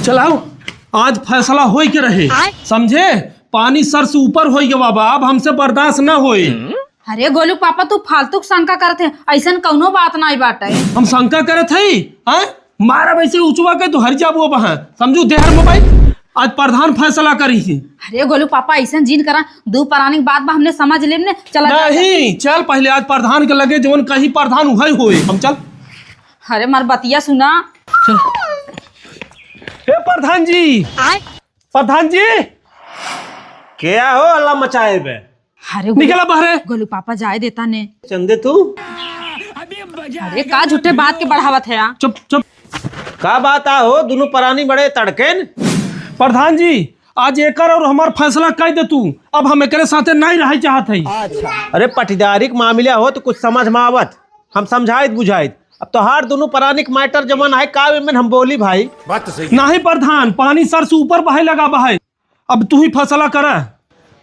चलाओ, आज फैसला हो के रहे, समझे? पानी सर से ऊपर हो गया बाबा, अब हमसे बर्दाश्त ना होई। अरे गोलू पापा तू फालतू शंका करते हैं, ऐसा कौनो बात नहीं बाटे। हम शंका करे थे मारा वैसे उचवा के तो हर जाबो बहा, समझू देहर मोबाइल। आज प्रधान फैसला करी थी। अरे गोलू पापा ऐसा जीन करा, दो प्राणिक बात बा हमने समझ ले ने। चला नहीं चल, पहले आज प्रधान के लगे जवन कहीं प्रधान वही हुए, हम चल। अरे मार बतिया सुना। चल। हे प्रधान जी, प्रधान जी क्या हो अल्लाह मचाए बे? अरे निकला बाहर। गोलू पापा जाए देता ने। चंदे तू अरे का झूठे बात के बढ़ावत है। चुप चुप। का बात आ हो, दोनों प्राणी बड़े तड़केन। प्रधान जी आज एकर और हमार फैसला कह दे तू, अब हम एकरे साथे नहीं रह चाहत है। अरे पटीदारी के मामला हो तो कुछ समझ में आवत, हम समझाइत बुझाइत। अब तो हर दोनों प्राणी के मैटर जमन है, का में हम बोली भाई बात तो सही। नहीं प्रधान, पानी सर से ऊपर बहे लगा बहे, अब तू ही फैसला कर।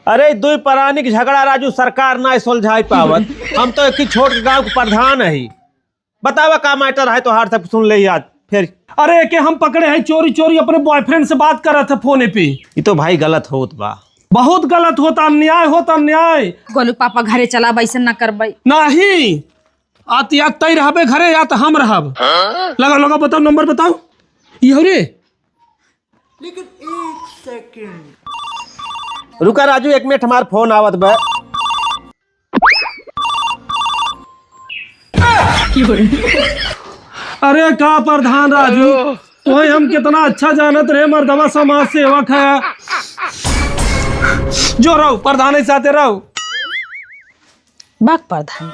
अरे दो प्राणी के झगड़ा राजू सरकार ना सुलझाई पावत, हम तो एक ही छोट गांव के प्रधान है। बतावा का मैटर है तो हर तक सुन ले याद फिर। अरे के हम पकड़े हैं चोरी चोरी अपने बॉयफ्रेंड से बात कर रहे थे फोने पे। ये तो भाई गलत होत बा, बहुत गलत होता, अन्याय होता, अन्याय। गोलू पापा घरे चला, वैसे न करबई। नहीं आत या तय रहबे घरे या तो हम रहब। लगा लगा बताओ, नंबर बताओ। ये रे लेकिन एक सेकंड रुका राजू, एक मिनट हमार फोन आवत बा। अरे का प्रधान राजू, तो हम कितना अच्छा जानत रहे, मर्दवा समाज सेवक है। जो रहो प्रधान साथे रहो। बाग प्रधान।